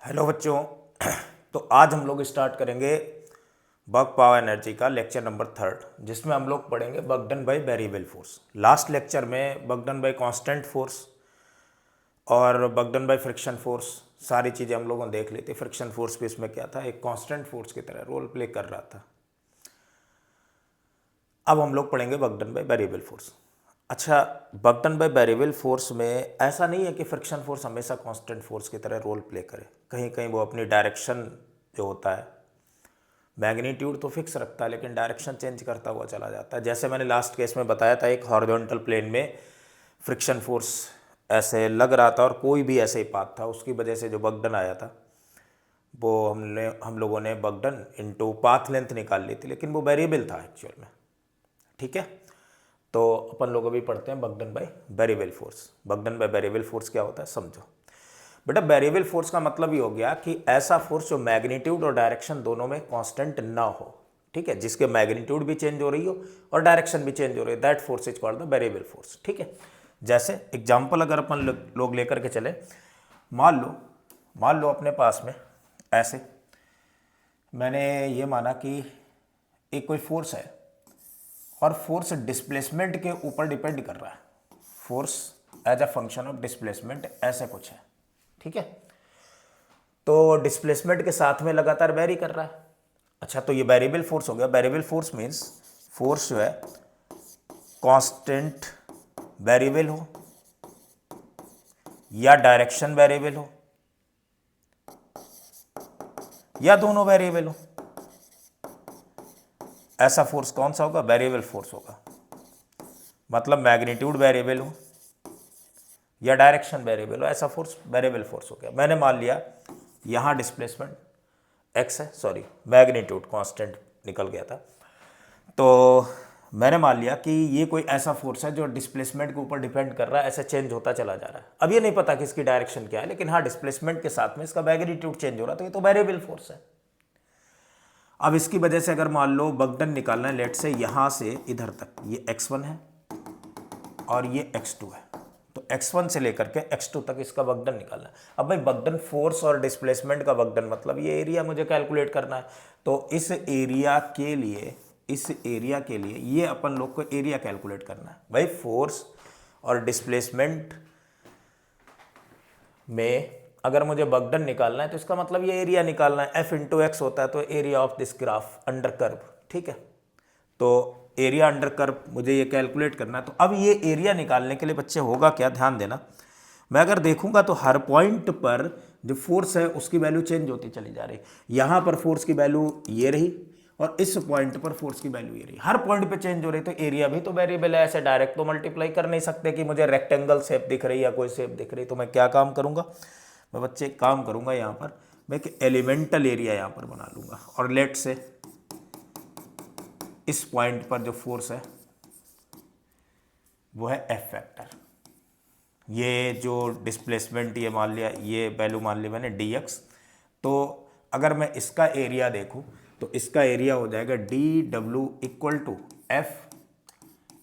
Hello बच्चों। तो आज हम लोग स्टार्ट करेंगे वर्क पावर एनर्जी का लेक्चर नंबर 3 जिसमें हम लोग पढ़ेंगे work done by variable force. Last lecture में work done by constant force और work done by friction force सारी चीज़ें हम लोगों ने देख ली थी। फ्रिक्शन फोर्स भी इसमें क्या था, एक कांस्टेंट फोर्स की तरह रोल प्ले कर रहा था। अब हम लोग पढ़ेंगे work done by variable force. अच्छा, work done by variable force में ऐसा नहीं है कि फ्रिक्शन फोर्स हमेशा कांस्टेंट फोर्स की तरह रोल प्ले करे। कहीं कहीं वो अपनी डायरेक्शन जो होता है, मैग्नीट्यूड तो फिक्स रखता है लेकिन डायरेक्शन चेंज करता हुआ चला जाता है। जैसे मैंने लास्ट केस में बताया था, एक हॉरिजॉन्टल प्लेन में फ्रिक्शन फोर्स ऐसे लग रहा था और कोई भी ऐसे ही पाथ था, उसकी वजह से जो वर्क डन आया था वो हम लोगों ने work done into path length निकाल ली थी, लेकिन वो वेरिएबल था एक्चुअल में। ठीक है, तो अपन लोग अभी पढ़ते हैं work done by variable force. Work done by variable force क्या होता है समझो बेटा। वेरिएबल फोर्स का मतलब ही हो गया कि ऐसा फोर्स जो मैग्नीट्यूड और डायरेक्शन दोनों में कांस्टेंट ना हो। ठीक है, जिसके मैग्नीट्यूड भी चेंज हो रही हो और डायरेक्शन भी चेंज हो रही है, that force is called the variable force. ठीक है, जैसे एग्जांपल अगर अपन लोग लेकर के चले, मान लो अपने पास में ऐसे मैंने ये माना कि एक कोई फोर्स है और फोर्स डिस्प्लेसमेंट के ऊपर डिपेंड कर रहा है। Force as a function of displacement ऐसे कुछ है। ठीक है, तो डिस्प्लेसमेंट के साथ में लगातार वेरी कर रहा है। अच्छा, तो ये वेरिएबल फोर्स हो गया। वेरिएबल फोर्स मींस फोर्स जो है कांस्टेंट वेरिएबल हो या डायरेक्शन वेरिएबल हो या दोनों वेरिएबल हो। ऐसा फोर्स कौन सा होगा? वेरिएबल फोर्स होगा। मतलब मैग्नीट्यूड वेरिएबल हो या डायरेक्शन वेरिएबल हो, ऐसा फोर्स वेरिएबल फोर्स हो गया। मैंने मान लिया यहाँ डिस्प्लेसमेंट एक्स है, सॉरी मैग्नीट्यूड कांस्टेंट निकल गया था, तो मैंने मान लिया कि ये कोई ऐसा फोर्स है जो डिस्प्लेसमेंट के ऊपर डिपेंड कर रहा है, ऐसे चेंज होता चला जा रहा है। अब ये नहीं पता कि इसकी डायरेक्शन क्या है, लेकिन हाँ डिस्प्लेसमेंट के साथ में इसका मैग्नीट्यूड चेंज हो रहा है, तो ये तो वेरिएबल फोर्स है। अब इसकी वजह से अगर मान लो वर्क डन निकालना है, लेट से यहाँ से इधर तक ये x1 है और ये x2 है, तो x1 से लेकर के x2 तक इसका वर्क डन निकालना है। अब भाई वर्क डन फोर्स और डिस्प्लेसमेंट का वर्क डन मतलब ये एरिया मुझे कैलकुलेट करना है, तो इस एरिया के लिए ये अपन लोग को एरिया कैलकुलेट करना है। भाई फोर्स और डिस्प्लेसमेंट में अगर मुझे वर्क डन निकालना है तो इसका मतलब ये एरिया निकालना है। F इंटू एक्स होता है, तो area of this graph under curve. ठीक है, तो एरिया अंडर कर्व मुझे ये कैलकुलेट करना है। तो अब ये एरिया निकालने के लिए बच्चे होगा क्या, ध्यान देना। मैं अगर देखूंगा तो हर पॉइंट पर जो फोर्स है उसकी वैल्यू चेंज होती चली जा रही। यहाँ पर फोर्स की वैल्यू ये रही और इस पॉइंट पर फोर्स की वैल्यू ये रही, हर पॉइंट पे चेंज हो रही, तो एरिया भी तो वेरिएबल है। ऐसे डायरेक्ट तो मल्टीप्लाई कर नहीं सकते कि मुझे रेक्टेंगल शेप दिख रही या कोई शेप दिख रही। तो मैं क्या काम करूंगा, मैं बच्चे काम करूंगा यहाँ पर मैं कि एलिमेंटल एरिया यहाँ पर बना लूंगा, और लेट से इस पॉइंट पर जो फोर्स है वो है एफ फैक्टर। ये जो डिस्प्लेसमेंट ये मान लिया, ये वैल्यू मान ली मैंने डी एक्स। तो अगर मैं इसका एरिया देखूं तो इसका एरिया हो जाएगा D W equal to F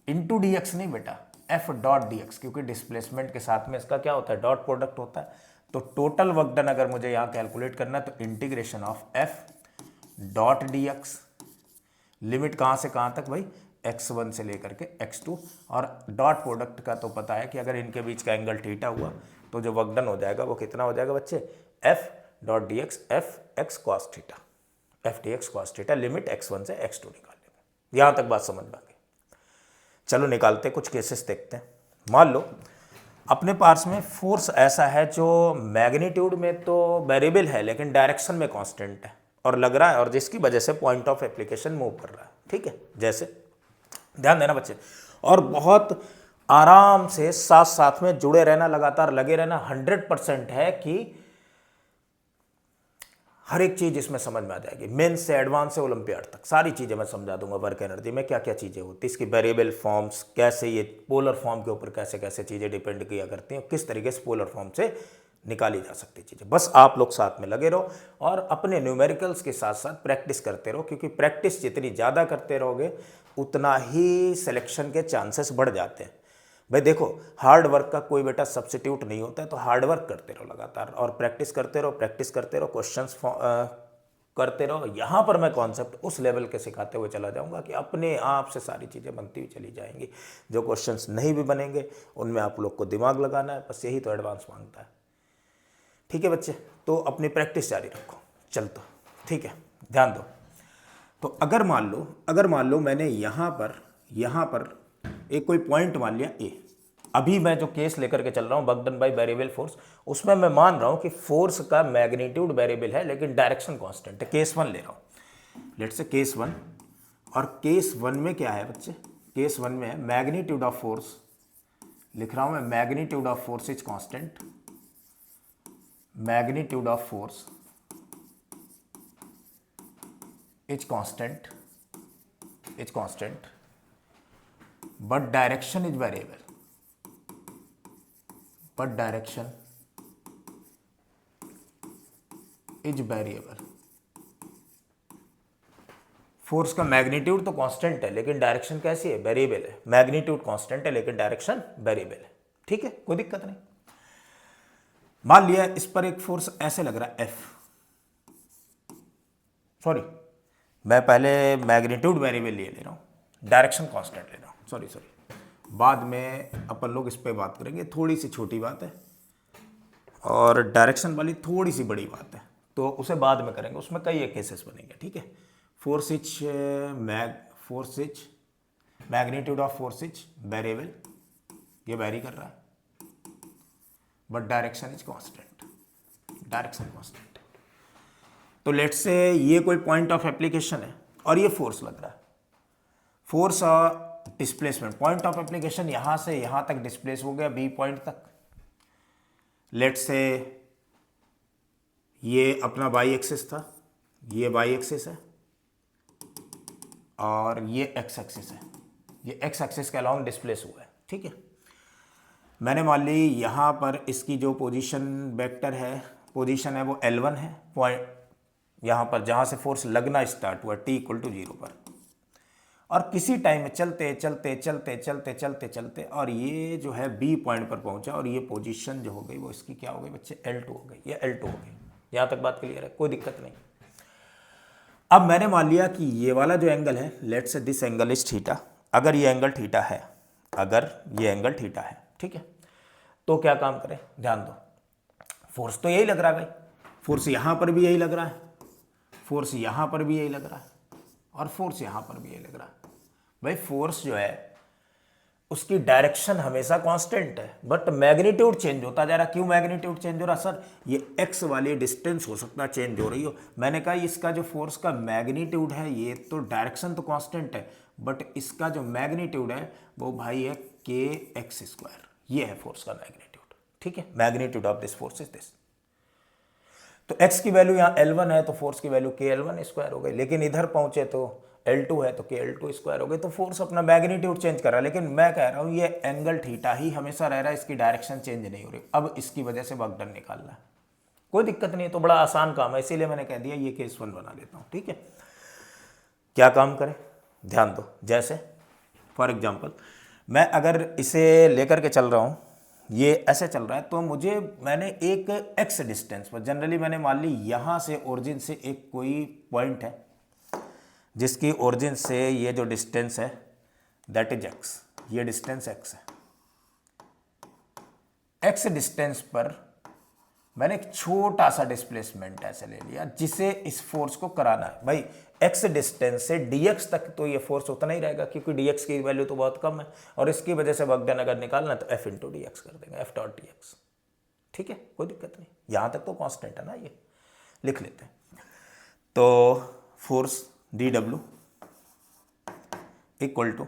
into D X, नहीं बेटा एफ डॉट डी एक्स, क्योंकि डिस्प्लेसमेंट के साथ में इसका क्या होता है, डॉट प्रोडक्ट होता है। तो टोटल वर्क डन अगर मुझे यहाँ कैलकुलेट करना है तो integration of F dot D x, limit कहाँ से कहाँ तक भाई, x1 से लेकर के x2, और डॉट प्रोडक्ट का तो पता है कि अगर इनके बीच का एंगल थीटा हुआ तो जो वर्क डन हो जाएगा वो कितना हो जाएगा बच्चे, f dot D x F x cos theta, F d x cos theta, limit x1 से x2 निकाल लेंगे। यहाँ तक बात समझ में आ गई। चलो निकालते कुछ केसेस देखते हैं। मान लो अपने पास में फोर्स ऐसा है जो मैग्नीट्यूड में तो वेरिएबल है लेकिन डायरेक्शन में कांस्टेंट है और लग रहा है, और जिसकी वजह से पॉइंट ऑफ एप्लीकेशन मूव कर रहा है। ठीक है, जैसे ध्यान देना बच्चे, और बहुत आराम से साथ साथ में जुड़े रहना, लगातार लगे रहना। 100% है कि हर एक चीज इसमें समझ में आ जाएगी। मेन से एडवांस से ओलंपियाड तक सारी चीजें मैं समझा दूंगा। वर्क एनर्जी में क्या क्या चीजें होती है, इसकी वेरिएबल फॉर्म्स, कैसे ये पोलर फॉर्म के ऊपर कैसे कैसे चीजें डिपेंड किया करती हैं, किस तरीके से पोलर फॉर्म से निकाली जा सकती चीजें। बस आप लोग साथ में लगे रहो और अपने न्यूमेरिकल्स के साथ साथ प्रैक्टिस करते रहो, क्योंकि प्रैक्टिस जितनी ज़्यादा करते रहोगे उतना ही सिलेक्शन के चांसेस बढ़ जाते हैं। भाई देखो, हार्ड वर्क का कोई बेटा सब्स्टिट्यूट नहीं होता है, तो हार्ड वर्क करते रहो लगातार और प्रैक्टिस करते रहो, प्रैक्टिस करते रहो, क्वेश्चंस करते रहो। यहाँ पर मैं कॉन्सेप्ट उस लेवल के सिखाते हुए चला जाऊँगा कि अपने आप से सारी चीज़ें बनती हुई चली जाएंगी। जो क्वेश्चंस नहीं भी बनेंगे उनमें आप लोग को दिमाग लगाना है, बस यही तो एडवांस मांगता है। ठीक है बच्चे, तो अपनी प्रैक्टिस जारी रखो। चल तो ठीक है, ध्यान दो। तो अगर मान लो मैंने यहाँ पर एक कोई पॉइंट मान लिया ए। अभी मैं जो केस लेकर के चल रहा हूँ work done by variable force, उसमें मैं मान रहा हूँ कि फोर्स का मैग्नीट्यूड वेरिएबल है लेकिन डायरेक्शन कांस्टेंट है। केस 1 ले रहा हूँ, लेट्स से केस 1। और केस 1 में क्या है बच्चे, केस 1 में है मैग्नीट्यूड ऑफ फोर्स, लिख रहा हूँ मैं, magnitude of force is constant, magnitude of force is constant but direction is variable, force का मैग्नीट्यूड तो कांस्टेंट है लेकिन डायरेक्शन कैसी है, वेरिएबल है। मैग्नीट्यूड कांस्टेंट है लेकिन डायरेक्शन वेरिएबल है। ठीक है, कोई दिक्कत नहीं। मान लिया इस पर एक फोर्स ऐसे लग रहा है एफ, सॉरी मैं पहले मैग्नीट्यूड वेरिएबल ले रहा हूँ, डायरेक्शन कांस्टेंट ले रहा हूँ, सॉरी बाद में अपन लोग इस पर बात करेंगे, थोड़ी सी छोटी बात है और डायरेक्शन वाली थोड़ी सी बड़ी बात है, तो उसे बाद में करेंगे, उसमें कई एक केसेस बनेंगे। ठीक है, force etch magnitude of force etch variable, ये वेरी कर रहा है, बट डायरेक्शन इज कांस्टेंट, तो लेट्स से ये कोई पॉइंट ऑफ एप्लीकेशन है और ये फोर्स लग रहा है, फोर्स और डिस्प्लेसमेंट, पॉइंट ऑफ एप्लीकेशन यहां से यहां तक डिस्प्लेस हो गया बी पॉइंट तक। लेट्स से ये अपना वाई एक्सिस था, ये वाई एक्सिस है और ये एक्स एक्सिस है, ये एक्स एक्सिस के अलॉन्ग डिस्प्लेस हुआ है। ठीक है, मैंने मान ली यहां पर इसकी जो पोजीशन वेक्टर है, पोजीशन है वो L1 है, पॉइंट यहाँ पर जहाँ से फोर्स लगना स्टार्ट हुआ t = 0 पर, और किसी टाइम में चलते और ये जो है B पॉइंट पर पहुँचा और ये पोजीशन जो हो गई वो इसकी क्या हो गई बच्चे, L2 हो गई, ये L2 हो गई। यहाँ तक बात क्लियर है, कोई दिक्कत नहीं। अब मैंने मान लिया कि ये वाला जो एंगल है, let's say this angle is theta, अगर ये एंगल थीटा है, ठीक है, तो क्या काम करें, ध्यान दो, फोर्स तो यही लग रहा है भाई, फोर्स यहाँ पर भी यही लग रहा है, फोर्स यहाँ पर भी यही लग रहा है और फोर्स यहाँ पर भी यही लग रहा है। भाई फोर्स जो है उसकी डायरेक्शन हमेशा कांस्टेंट है बट मैग्नीट्यूड चेंज होता जा रहा। क्यों मैग्नीट्यूड चेंज हो रहा सर, ये एक्स वाली डिस्टेंस हो सकता है चेंज हो रही हो। मैंने कहा इसका जो फोर्स का मैग्नीट्यूड है, ये तो डायरेक्शन तो कांस्टेंट है बट इसका जो मैग्नीट्यूड है वो भाई है kx², ये है फोर्स का मैग्नीट्यूड। ठीक है, magnitude of this force is this. तो x की वैल्यू यहाँ L1 है तो फोर्स की वैल्यू kL1² हो गई, लेकिन इधर पहुंचे तो L2 है तो kL2² हो गई। तो फोर्स अपना मैग्नीट्यूड चेंज कर रहा है, लेकिन मैं कह रहा हूँ ये एंगल थीटा ही हमेशा रह रहा है, इसकी डायरेक्शन चेंज नहीं हो रही। अब इसकी वजह से वर्क डन निकालना है, कोई दिक्कत नहीं है, तो बड़ा आसान काम है, इसीलिए मैंने कह दिया ये केस 1 बना लेता हूँ। ठीक है, क्या काम करें, ध्यान दो। जैसे फॉर एग्जाम्पल मैं अगर इसे लेकर के चल रहा हूँ, ये ऐसे चल रहा है, तो मैंने एक x डिस्टेंस पर, जनरली मैंने मान ली यहाँ से ओरिजिन से एक कोई पॉइंट है जिसकी ओरिजिन से ये जो डिस्टेंस है दैट इज x, ये डिस्टेंस x है। x डिस्टेंस पर मैंने एक छोटा सा डिस्प्लेसमेंट ऐसे ले लिया जिसे इस फोर्स को कराना है। भाई x डिस्टेंस से dx तक तो ये फोर्स उतना ही रहेगा क्योंकि dx की वैल्यू तो बहुत कम है और इसकी वजह से वर्क डन अगर निकालना है तो f × dx कर देंगे, F.dx। ठीक है, कोई दिक्कत नहीं, यहां तक तो कांस्टेंट है ना, ये लिख लेते हैं। तो फोर्स dW =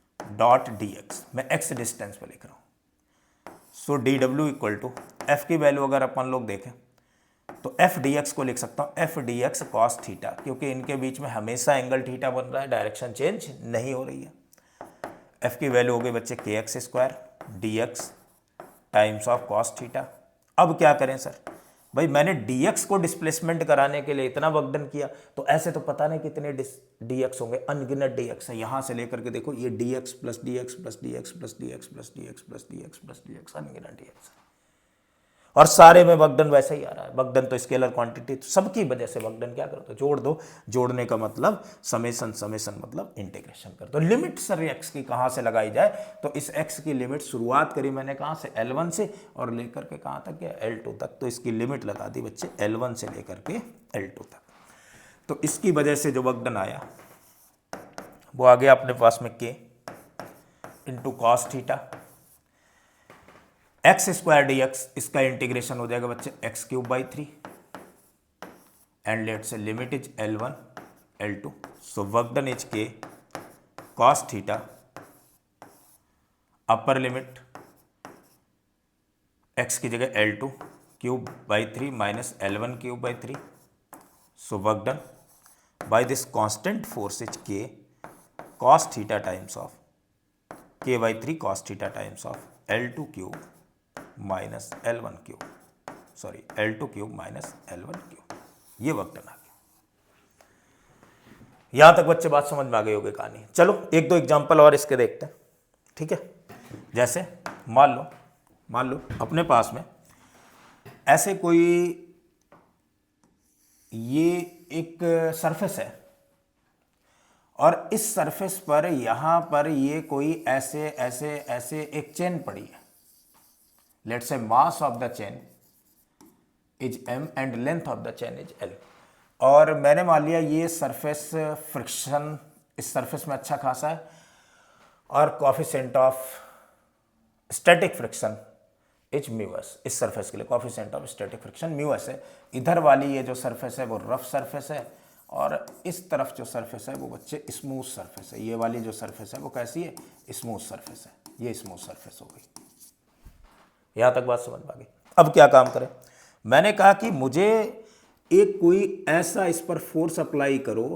F.dx, मैं x डिस्टेंस पर लिख रहा हूं। सो dW = F की वैल्यू अगर अपन लोग देखें तो F.dx को लिख सकता हूं F.dx cos थीटा, क्योंकि इनके बीच में हमेशा एंगल थीटा बन रहा है, डायरेक्शन चेंज नहीं हो रही है। F की वैल्यू हो गई बच्चे kx² dx times of cos theta. अब क्या करें सर, भाई मैंने dx को डिस्प्लेसमेंट कराने के लिए इतना वर्क डन किया, तो ऐसे तो पता नहीं कितने dx होंगे, अनगिनत dx है। यहां से लेकर के देखो ये dx plus dx plus dx plus dx plus dx plus dx plus dx अनगिनत dx है, और सारे में वर्क डन वैसे ही आ रहा है। वर्क डन तो स्केलर क्वांटिटी, तो सबकी वजह से वर्क डन क्या करो तो जोड़ दो। जोड़ने का मतलब समेसन, समेसन मतलब इंटीग्रेशन कर दो। लिमिट सर एक्स की कहाँ से लगाई जाए, तो इस एक्स की लिमिट शुरुआत करी मैंने कहाँ से, L1 से, और लेकर के कहाँ तक गया, L2 तक। तो इसकी लिमिट लगा दी बच्चे L1 से लेकर के L2 तक। तो इसकी वजह से जो वर्क डन आया वो आ गया अपने पास में k into cos theta x square d x, इसका इंटीग्रेशन हो जाएगा बच्चे x cube by 3, and let से limit is L1 L2, so work done is k cos theta upper limit x की जगह L2 cube by 3 minus L1 cube by 3, so work done by this constant force is k cos theta times of k by 3 cos theta times of L2 cube minus L1 cube, sorry L2 cube minus L1 cube. ये work done आ गया। यहां तक बच्चे बात समझ में आ गई होगी कहानी। चलो एक दो एग्जांपल और इसके देखते हैं, ठीक है। जैसे मान लो अपने पास में ऐसे कोई ये एक सरफेस है, और इस सरफेस पर यहां पर ये कोई ऐसे ऐसे ऐसे एक चेन पड़ी है। Let's say mass of the chain is m and length of the chain is l, और मैंने मान लिया ये सरफेस फ्रिक्शन इस सरफेस में अच्छा खासा है, और coefficient of static friction is mu s. इस सरफेस के लिए coefficient of static friction mu s है। इधर वाली ये जो सरफेस है वो रफ सरफेस है, और इस तरफ जो सरफेस है वो बच्चे स्मूथ सरफेस है। ये वाली जो सरफेस है वो कैसी है, स्मूथ सरफेस है। ये स्मूथ सरफेस हो गई। यहां तक बात समझ में आ गई। अब क्या काम करें, मैंने कहा कि मुझे एक कोई ऐसा इस पर फोर्स अप्लाई करो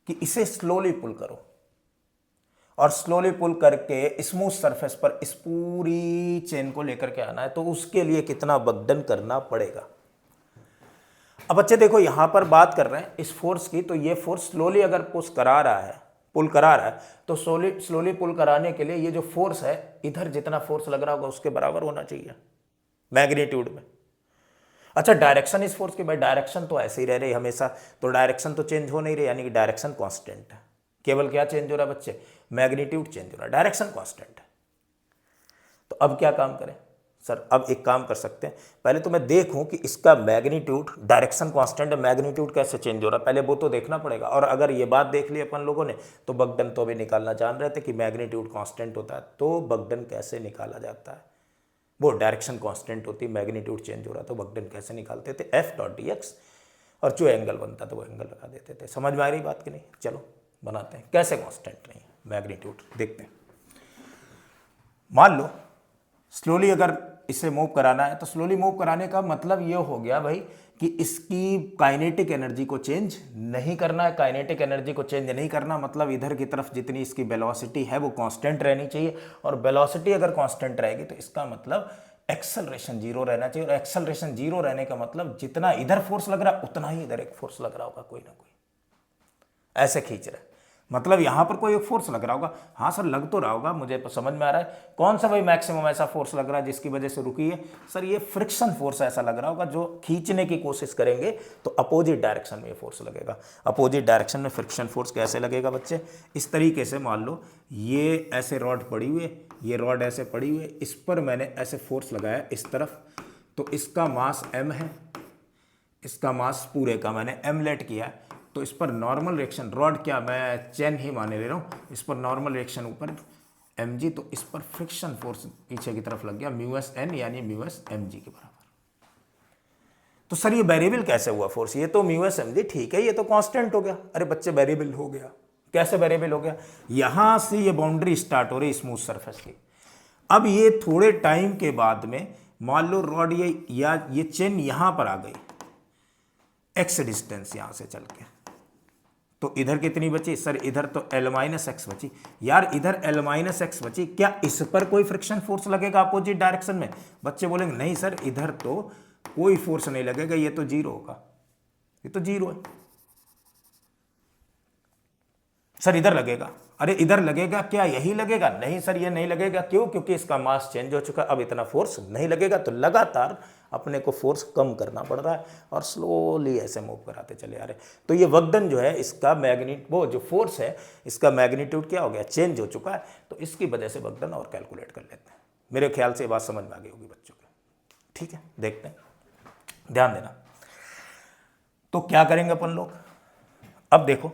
कि इसे स्लोली पुल करो, और स्लोली पुल करके स्मूथ सरफेस पर इस पूरी चेन को लेकर के आना है। तो उसके लिए कितना वर्क डन करना पड़ेगा। अब बच्चे देखो यहां पर बात कर रहे हैं इस फोर्स की, तो ये फोर्स स्लोली अगर पुश करा रहा है, पुल करा रहा है, तो स्लोली पुल कराने के लिए ये जो फोर्स है, इधर जितना फोर्स लग रहा होगा उसके बराबर होना चाहिए मैग्नीट्यूड में। अच्छा डायरेक्शन इस फोर्स की, भाई डायरेक्शन तो ऐसे ही रह रही हमेशा, तो डायरेक्शन तो चेंज हो नहीं रही, यानी कि डायरेक्शन कांस्टेंट है। केवल क्या चेंज हो रहा है बच्चे, मैग्नीट्यूड चेंज हो रहा है, डायरेक्शन कांस्टेंट है। तो अब क्या काम करें सर, अब एक काम कर सकते हैं, पहले तो मैं देखूं कि इसका मैग्नीट्यूड, डायरेक्शन कांस्टेंट है, मैग्नीट्यूड कैसे चेंज हो रहा है, पहले वो तो देखना पड़ेगा। और अगर ये बात देख ली अपन लोगों ने, तो वर्क डन तो अभी निकालना जान रहे थे कि मैग्नीट्यूड कांस्टेंट होता है, तो वर्क डन कैसे निकाला जाता है। वो डायरेक्शन कांस्टेंट होती, मैग्नीट्यूड चेंज हो रहा, तो वर्क डन कैसे निकालते थे, F डॉट dx, और जो एंगल बनता था वो एंगल लगा देते थे। समझ में आ रही बात कि नहीं। चलो बनाते हैं, कैसे कांस्टेंट नहीं मैग्नीट्यूड देखते हैं। मान लो स्लोली अगर इसे मूव कराना है, तो स्लोली मूव कराने का मतलब ये हो गया भाई कि इसकी काइनेटिक एनर्जी को चेंज नहीं करना है। काइनेटिक एनर्जी को चेंज नहीं करना मतलब इधर की तरफ जितनी इसकी वेलोसिटी है वो कांस्टेंट रहनी चाहिए, और वेलोसिटी अगर कांस्टेंट रहेगी तो इसका मतलब एक्सेलरेशन जीरो रहना चाहिए, और एक्सेलरेशन जीरो रहने का मतलब जितना इधर फोर्स लग रहा है उतना ही इधर एक फोर्स लग रहा होगा, कोई ना कोई ऐसे खींच रहा है, मतलब यहां पर कोई एक फोर्स लग रहा होगा। हाँ सर लग तो रहा होगा, मुझे समझ में आ रहा है। कौन सा भाई मैक्सिमम ऐसा फोर्स लग रहा है जिसकी वजह से रुकी है, सर ये फ्रिक्शन फोर्स ऐसा लग रहा होगा, जो खींचने की कोशिश करेंगे तो अपोजिट डायरेक्शन में फोर्स लगेगा। अपोजिट डायरेक्शन में फ्रिक्शन फोर्स कैसे लगेगा बच्चे, इस तरीके से मान लो ये ऐसे रॉड पड़ी हुई है, ये रॉड ऐसे पड़ी हुई है, इस पर मैंने ऐसे फोर्स लगाया इस तरफ, तो इसका मास m है, इसका मास पूरे का मैंने m लेट किया, तो इस पर नॉर्मल रिएक्शन, रॉड क्या मैं चेन ही माने ले रहा हूँ, इस पर नॉर्मल रिएक्शन ऊपर mg, तो इस पर फ्रिक्शन फोर्स पीछे की तरफ लग गया म्यूएस n, यानी म्यूएस mg के बराबर। तो सर ये वेरिएबल कैसे हुआ फोर्स, ये तो म्यूएस mg ठीक है, ये तो कांस्टेंट हो गया। अरे बच्चे वेरिएबल हो गया, कैसे वेरिएबल हो गया, यहां से ये बाउंड्री स्टार्ट हो रही स्मूथ सरफेस की। अब ये थोड़े टाइम के बाद में मान लो रॉड ये चेन यहां पर आ गई, एक्स डिस्टेंस यहां से चल के, तो इधर कितनी बची सर, इधर तो L माइनस एक्स बची। यार इधर L माइनस एक्स बची, क्या इस पर कोई फ्रिक्शन फोर्स लगेगा अपोजिट डायरेक्शन में? बच्चे बोलेंगे नहीं सर इधर तो कोई फोर्स नहीं लगेगा, ये तो जीरो होगा, ये तो जीरो है। सर इधर लगेगा, अरे इधर लगेगा, क्या यही लगेगा? नहीं सर ये नहीं लगेगा। क्यों? क्योंकि इसका मास चेंज हो चुका, अब इतना फोर्स नहीं लगेगा। तो लगातार अपने को फोर्स कम करना पड़ रहा है और स्लोली ऐसे मूव कराते चले आ रहे। तो ये वर्क डन जो है इसका वो जो फोर्स है इसका मैग्नीट्यूड क्या हो गया, चेंज हो चुका है। तो इसकी वजह से वर्क डन और कैलकुलेट कर लेते हैं। मेरे ख्याल से ये बात समझ में आ गई होगी बच्चों को। ठीक है, देखते हैं, ध्यान देना। तो क्या करेंगे अपन लोग, अब देखो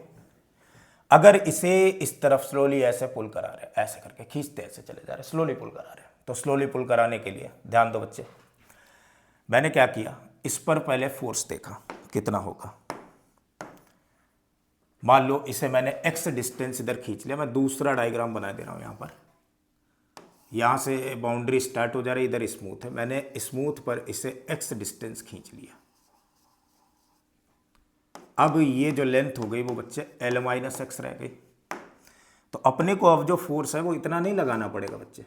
अगर इसे इस तरफ स्लोली ऐसे पुल करा रहे, ऐसे करके खींचते ऐसे चले जा रहे, स्लोली पुल करा रहे, तो स्लोली पुल कराने के लिए ध्यान दो बच्चे, मैंने क्या किया, इस पर पहले फोर्स देखा कितना होगा। मान लो इसे मैंने x डिस्टेंस इधर खींच लिया, मैं दूसरा डायग्राम बना दे रहा हूं। यहां पर, यहां से बाउंड्री स्टार्ट हो जा रही, इधर स्मूथ है, मैंने स्मूथ पर इसे x डिस्टेंस खींच लिया। अब ये जो लेंथ हो गई वो बच्चे L माइनस एक्स रह गई। तो अपने को अब जो फोर्स है वो इतना नहीं लगाना पड़ेगा बच्चे,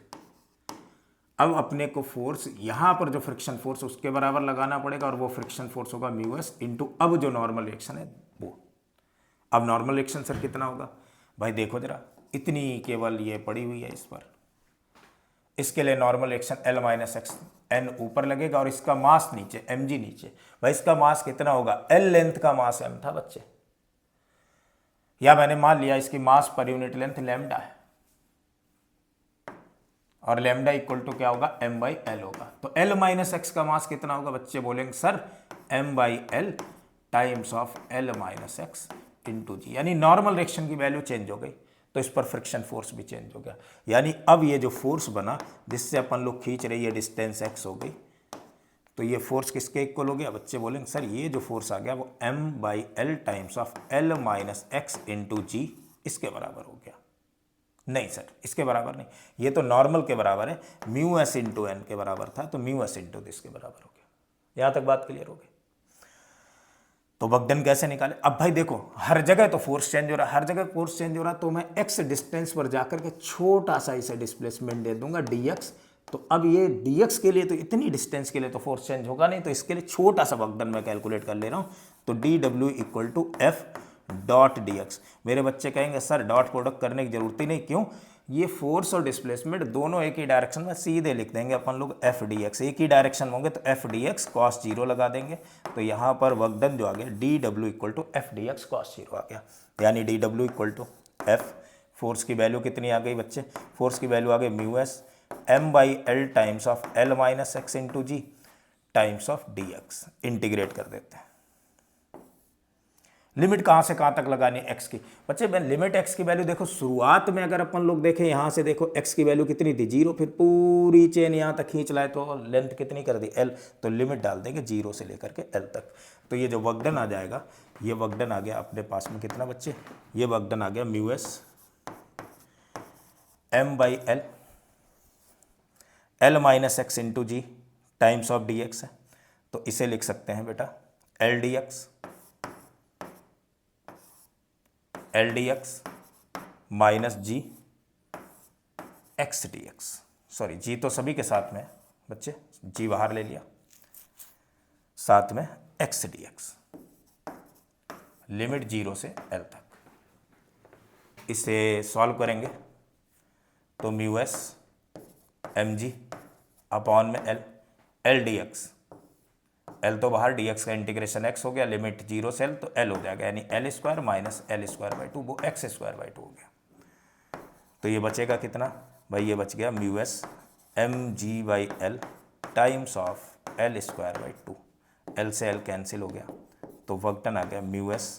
अब अपने को फोर्स यहां पर जो फ्रिक्शन फोर्स उसके बराबर लगाना पड़ेगा, और वो फ्रिक्शन फोर्स होगा म्यू एस इंटू अब जो नॉर्मल रिएक्शन है वो। अब नॉर्मल रिएक्शन सर कितना होगा भाई, देखो जरा, इतनी केवल ये पड़ी हुई है इस पर, इसके लिए normal reaction L minus X, N ऊपर लगेगा और इसका मास नीचे, mg नीचे। भाई इसका मास कितना होगा, L लेंथ का मास m था बच्चे, या मैंने मान लिया इसकी मास पर यूनिट लेंथ लैम्डा है, और लैम्डा इक्वल टू क्या होगा, m बाई एल होगा। तो L माइनस एक्स का मास कितना होगा बच्चे, बोलेंगे sir m by L times of L minus x into g, यानी नॉर्मल रिएक्शन की वैल्यू चेंज हो गई, तो इस पर फ्रिक्शन फोर्स भी चेंज हो गया। यानी अब ये जो फोर्स बना जिससे अपन लोग खींच रहे, ये डिस्टेंस x हो गई, तो ये फोर्स किसके इक्वल हो गया बच्चे, बोलेंगे सर ये जो फोर्स आ गया वो m by L times of L minus x into g इसके बराबर हो गया। नहीं सर इसके बराबर नहीं, ये तो नॉर्मल के बराबर है, म्यू एस इंटू एन के बराबर था, तो म्यू एस इंटू दिस के बराबर हो गया। यहां तक बात क्लियर हो गई। तो वर्क डन कैसे निकाले, अब भाई देखो हर जगह तो फोर्स चेंज हो रहा है, हर जगह फोर्स चेंज हो रहा है, तो मैं x डिस्टेंस पर जाकर के छोटा सा इसे डिस्प्लेसमेंट दे दूंगा dx। तो अब ये dx के लिए तो इतनी डिस्टेंस के लिए तो फोर्स चेंज होगा नहीं, तो इसके लिए छोटा सा वर्क डन मैं कैलकुलेट कर ले रहा हूं। तो dw equal to F dot dx। मेरे बच्चे कहेंगे सर डॉट प्रोडक्ट करने की जरूरत ही नहीं, क्यों, ये फोर्स और डिस्प्लेसमेंट दोनों एक ही डायरेक्शन में, सीधे लिख देंगे अपन लोग एफ डी एक्स, एक ही डायरेक्शन होंगे तो F d x cos zero लगा देंगे। तो यहाँ पर वर्क डन जो आ गया d W equal to F d x cos zero आ गया, यानी d W equal to f, force की वैल्यू कितनी आ गई बच्चे, फोर्स की वैल्यू आ गई mu S m by L times of L minus x into g times of d x. Integrate कर देते हैं, लिमिट कहां से कहां तक लगानी है x की बच्चे, मैं लिमिट x की वैल्यू देखो, शुरुआत में अगर अपन लोग देखें यहां से देखो x की वैल्यू कितनी थी, जीरो, फिर पूरी चेन यहां तक खींच लाए तो लेंथ कितनी कर दी l, तो लिमिट डाल देंगे जीरो से लेकर के l तक। तो ये जो वर्क डन आ जाएगा, ये वर्क डन आ गया अपने पास में कितना बच्चे, ये वर्क डन आ गया mu S m by L minus x into g times of d x है। तो इसे लिख सकते हैं बेटा L d x, L d x minus g x d x, sorry जी तो सभी के साथ में बच्चे, जी बाहर ले लिया, साथ में x d x, limit zero से एल तक। इसे सॉल्व करेंगे तो mu S M g upon में L, L d x, L तो बाहर, डी एक्स का इंटीग्रेशन एक्स हो गया, लिमिट जीरो से एल तो एल हो जाएगा, यानी L square minus L square by two, वो एक्स स्क्वायर बाई टू हो गया। तो ये बचेगा कितना भाई, ये बच गया mu S M G by L times of L square by two, L से एल कैंसिल हो गया, तो वर्क डन आ गया mu S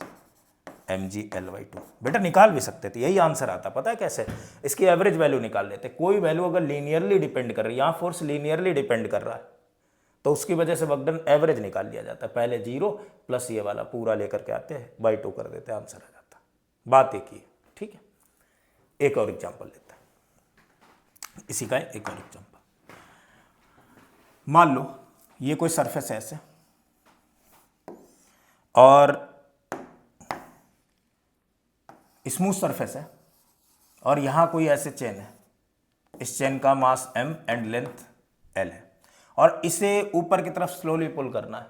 M G L by two. बेटा निकाल भी सकते थे, यही आंसर आता, पता है कैसे, इसकी एवरेज वैल्यू निकाल लेते, कोई वैल्यू अगर लीनियरली डिपेंड कर रही है, यहाँ फोर्स लीनियरली डिपेंड कर रहा है, तो उसकी वजह से वर्क डन एवरेज निकाल लिया जाता है, पहले जीरो प्लस ये वाला पूरा लेकर के आते हैं, बाई टू कर देते हैं, आंसर आ जाता है। बात एक ही है, ठीक है। एक और एग्जांपल लेते हैं, इसी का एक और एग्जांपल, मान लो ये कोई सरफेस है ऐसे, और स्मूथ सरफेस है और यहाँ कोई ऐसे चेन है, इस चेन का मास m एंड लेंथ l है और इसे ऊपर की तरफ स्लोली पुल करना है,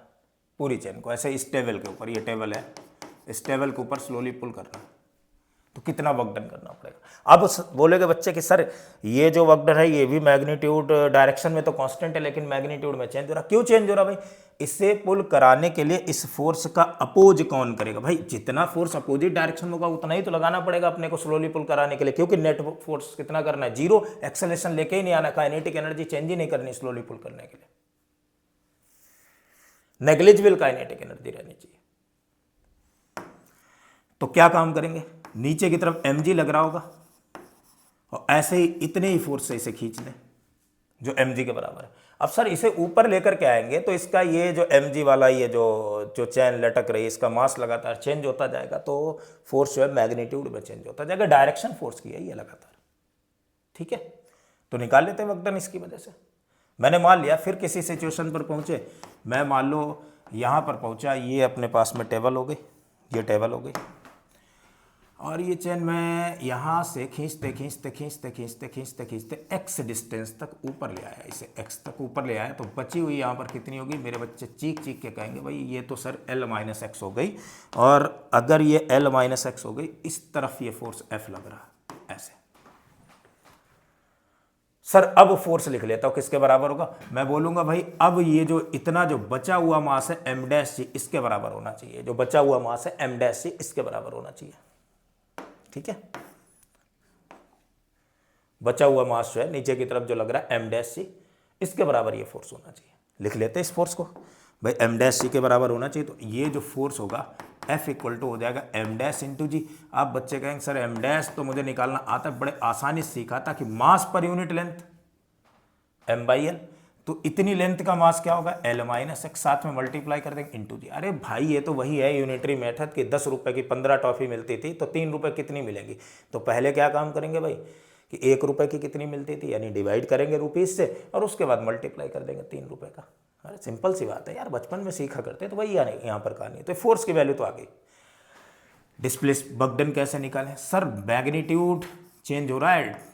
पूरी चेन को ऐसे इस टेबल के ऊपर, ये टेबल है, इस टेबल के ऊपर स्लोली पुल करना है, तो कितना वर्क डन करना पड़ेगा। अब बोलेगे बच्चे कि सर ये जो वर्क डन है ये भी मैग्नीट्यूड डायरेक्शन में तो कांस्टेंट है लेकिन मैग्नीट्यूड में चेंज हो रहा, क्यों चेंज हो रहा भाई? इसे पुल कराने के लिए इस फोर्स का अपोज कौन करेगा भाई? जितना फोर्स अपोजिट डायरेक्शन होगा उतना ही तो लगाना पड़ेगा अपने को स्लोली पुल कराने के लिए, क्योंकि नेट फोर्स कितना करना है, जीरो, एक्सेलरेशन लेके ही नहीं आना, काइनेटिक एनर्जी चेंज ही नहीं करनी स्लोली पुल करने के लिए, नेग्लिजिबल काइनेटिक एनर्जी रहनी चाहिए। तो क्या काम करेंगे, नीचे की तरफ mg लग रहा होगा और ऐसे ही इतने ही फोर्स से इसे खींच लें जो mg के बराबर है। अब सर इसे ऊपर लेकर के आएंगे तो इसका ये जो mg वाला ये जो चैन लटक रही है इसका मास लगातार चेंज होता जाएगा, तो फोर्स जो है मैग्नीट्यूड में चेंज होता जाएगा, डायरेक्शन फोर्स की है ये लगातार, ठीक है। तो निकाल लेते हैं वर्क डन इसकी वजह से। मैंने मान लिया, फिर किसी सिचुएशन पर पहुंचे, मैं मान लो यहाँ पर पहुंचा, ये अपने पास में टेबल हो गई, ये टेबल हो गई और ये चेन मैं यहाँ से खींचते खींचते खींचते खींचते खींचते खींचते x डिस्टेंस तक ऊपर ले आया, इसे x तक ऊपर ले आया, तो बची हुई यहाँ पर कितनी होगी? मेरे बच्चे चीख चीख के कहेंगे भाई ये तो सर l माइनस एक्स हो गई, और अगर ये l माइनस एक्स हो गई, इस तरफ ये फोर्स F लग रहा ऐसे। सर अब फोर्स लिख लेता हूँ, किसके बराबर होगा? मैं बोलूँगा भाई अब ये जो इतना जो बचा हुआ मास है m डैश जी इसके बराबर होना चाहिए, जो बचा हुआ मास है m डैश जी इसके बराबर होना चाहिए, ठीक है। बचा हुआ मास जो है नीचे की तरफ जो लग रहा है m डैश सी, इसके बराबर ये फोर्स होना चाहिए। लिख लेते हैं इस फोर्स को भाई, m डैश सी के बराबर होना चाहिए, तो ये जो फोर्स होगा F इक्वल टू हो जाएगा m डैश इंटू जी। आप बच्चे कहेंगे सर m डैश तो मुझे निकालना आता है, बड़े आसानी से सीखा था कि मास पर unit length m by L, तो इतनी लेंथ का मास क्या होगा? L माइनस एक्स, साथ में मल्टीप्लाई कर देंगे इंटू जी। अरे भाई ये तो वही है यूनिटरी मेथड कि 10 रुपए की 15 टॉफी मिलती थी तो 3 रुपए कितनी मिलेंगी, तो पहले क्या काम करेंगे भाई कि 1 रुपए की कितनी मिलती थी, यानी डिवाइड करेंगे रुपीज से और उसके बाद मल्टीप्लाई कर देंगे 3 रुपए का। अरे सिंपल सी बात है यार, बचपन में सीखा करते तो वही यहाँ पर कहानी है। तो फोर्स की वैल्यू तो आ गई। डिस्प्लेस वर्क डन कैसे निकालें? सर मैग्नीट्यूड चेंज हो रहा है,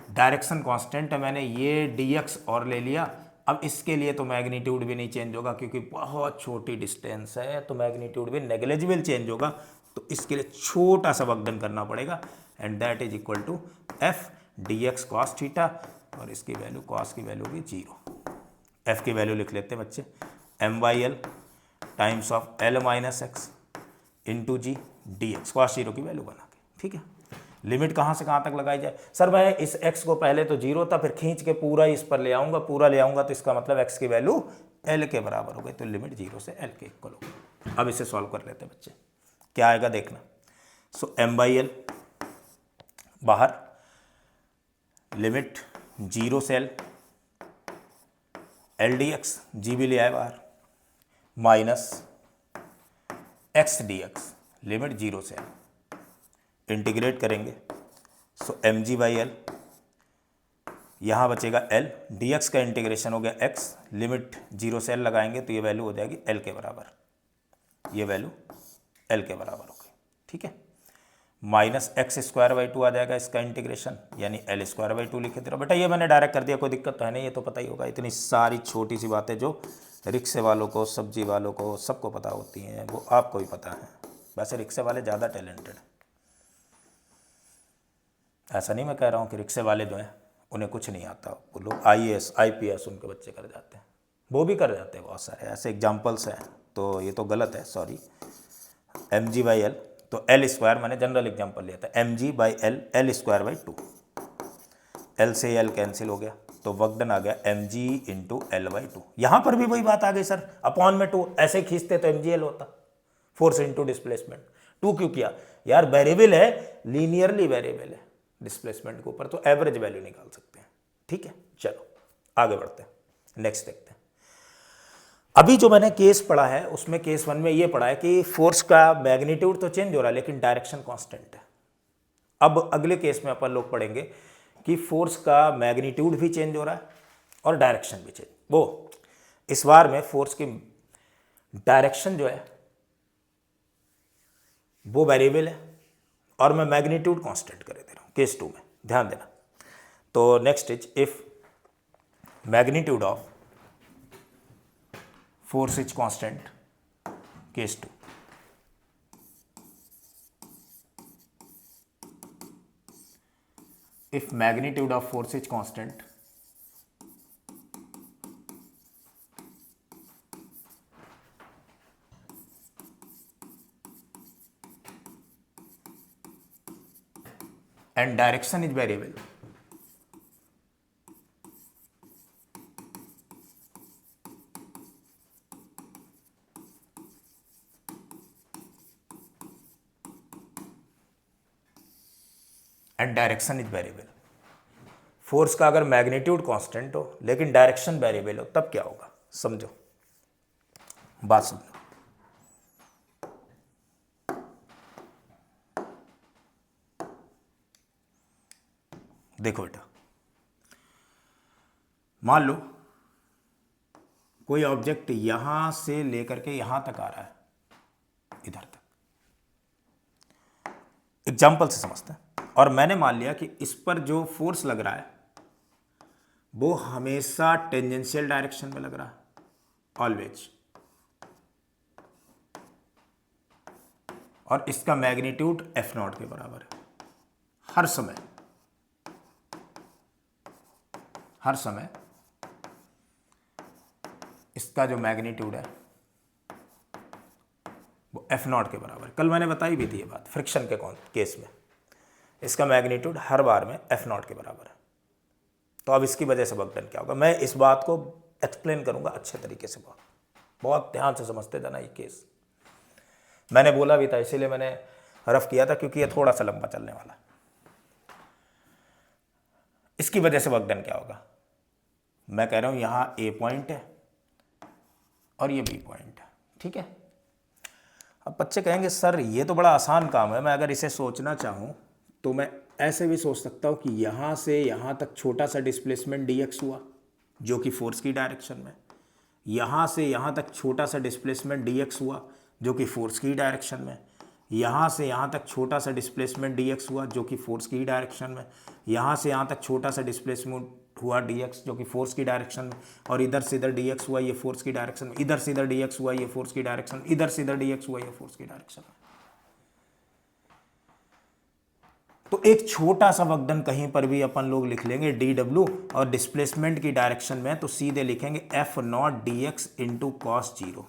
डायरेक्शन कांस्टेंट है, मैंने ये dx और ले लिया। अब इसके लिए तो मैग्नीट्यूड भी नहीं चेंज होगा क्योंकि बहुत छोटी डिस्टेंस है, तो मैग्नीट्यूड भी नेग्लिजिबल चेंज होगा, तो इसके लिए छोटा सा वर्क डन करना पड़ेगा, and that is equal to f dx cos theta, और इसकी वैल्यू cos की वैल्यू भी 0। f की वैल्यू लिख लेते हैं बच्चे, m by L times of l minus x into G dx, cos 0 की वैल्यू बना के, ठीक है। लिमिट कहाँ से कहाँ तक लगाई जाए? सर मैं इस x को पहले तो 0 था, फिर खींच के पूरा इस पर ले आऊँगा, पूरा ले आऊँगा तो इसका मतलब x की वैल्यू l के बराबर हो गई, तो लिमिट 0 से l के इक्वल हो गई। अब इसे सॉल्व कर लेते हैं बच्चे, क्या आएगा देखना। सो m बाई एल बाहर, लिमिट 0 से l, l डी एक्स, जी भी ले आए बाहर, minus x D x, limit 0 से l, इंटीग्रेट करेंगे। सो एम जी बाई एल, यहाँ बचेगा l, dx का इंटीग्रेशन हो गया x, लिमिट 0 से l लगाएंगे तो ये वैल्यू हो जाएगी l के बराबर, ये वैल्यू l के बराबर हो गई, ठीक है। माइनस एक्स स्क्वायर बाई 2 आ जाएगा इसका इंटीग्रेशन, यानी l स्क्वायर बाई 2 लिखे थे। बेटा ये मैंने डायरेक्ट कर दिया, कोई दिक्कत तो है नहीं, ये तो पता ही होगा। इतनी सारी छोटी सी बातें जो रिक्शे वालों को, सब्जी वालों को, सबको पता होती हैं, वो आपको भी पता है। वैसे रिक्शे वाले ज़्यादा टैलेंटेड, ऐसा नहीं मैं कह रहा हूँ कि रिक्शे वाले जो हैं उन्हें कुछ नहीं आता, वो लोग IAS IPS उनके बच्चे कर जाते हैं, वो भी कर जाते हैं, बहुत सारे ऐसे एग्जाम्पल्स हैं, तो ये तो गलत है, sorry. M G by L, तो एल स्क्वायर, मैंने जनरल एग्जाम्पल लिया था, M G by L, L square by 2, L से एल कैंसिल हो गया, तो वर्क डन आ गया M G into L by 2। यहाँ पर भी वही बात आ गई सर, अपॉन में 2, ऐसे ही खींचते तो MGL होता, फोर्स इंटू डिस्प्लेसमेंट। 2 क्यों किया यार? वेरिएबल है, लीनियरली वेरिएबल है डिस्प्लेसमेंट के ऊपर, तो एवरेज वैल्यू निकाल सकते हैं, ठीक है। चलो आगे बढ़ते हैं, नेक्स्ट देखते हैं। अभी जो मैंने केस पढ़ा है उसमें केस 1 में ये पढ़ा है कि फोर्स का मैग्नीट्यूड तो चेंज हो रहा है लेकिन डायरेक्शन कांस्टेंट है। अब अगले केस में अपन लोग पढ़ेंगे कि फोर्स का मैग्नीट्यूड भी चेंज हो रहा है और डायरेक्शन भी चेंज, वो इस बार में फोर्स की डायरेक्शन जो है वो वेरिएबल है, और मैं मैग्नीट्यूड कांस्टेंट करे दे रहा हूँ केस 2 में, ध्यान देना। तो next is if magnitude of force is constant, case 2, if magnitude of force is constant, and direction is variable, and direction is variable, force का अगर मैग्नीट्यूड कांस्टेंट हो लेकिन डायरेक्शन वेरिएबल हो तब क्या होगा, समझो, बात समझो। देखो बेटा, मान लो कोई ऑब्जेक्ट यहां से लेकर के यहां तक आ रहा है, इधर तक, एग्जाम्पल से समझते हैं, और मैंने मान लिया कि इस पर जो फोर्स लग रहा है वो हमेशा टेंजेंशियल डायरेक्शन में लग रहा है, ऑलवेज, और इसका मैग्नीट्यूड एफ नॉट के बराबर है। हर समय इसका जो मैग्नीट्यूड है वो एफ नॉट के बराबर है। कल मैंने बताई भी थी ये बात फ्रिक्शन के केस में, इसका मैग्नीट्यूड हर बार में एफ नॉट के बराबर है। तो अब इसकी वजह से वर्क डन क्या होगा, मैं इस बात को एक्सप्लेन करूंगा अच्छे तरीके से, बहुत ध्यान से समझते जाना ये केस। मैंने बोला भी था, इसीलिए मैंने रफ किया था, क्योंकि ये थोड़ा सा लंबा चलने वाला। इसकी वजह से वर्क डन क्या होगा, मैं कह रहा हूं यहां ए पॉइंट है और ये बी पॉइंट है, ठीक है। अब बच्चे कहेंगे सर ये तो बड़ा आसान काम है, मैं अगर इसे सोचना चाहूं तो मैं ऐसे भी सोच सकता हूं कि यहां से यहां तक छोटा सा डिस्प्लेसमेंट dx हुआ जो कि फोर्स की डायरेक्शन में, यहां से यहां तक छोटा सा डिस्प्लेसमेंट dx हुआ जो कि फोर्स की डायरेक्शन में, यहां से यहां तक छोटा सा डिस्प्लेसमेंट dx हुआ जो कि फोर्स की डायरेक्शन में, यहां से यहां तक छोटा सा डिस्प्लेसमेंट हुआ dx जो कि फोर्स की डायरेक्शन में, और इधर से इधर dx हुआ ये फोर्स की डायरेक्शन में, इधर से इधर dx हुआ ये फोर्स की डायरेक्शन में, इधर से इधर dx हुआ ये फोर्स की डायरेक्शन में। तो एक छोटा सा वर्क डन कहीं पर भी अपन लोग लिख लेंगे dw, और डिस्प्लेसमेंट की डायरेक्शन में तो सीधे लिखेंगे F naught dx into cos 0।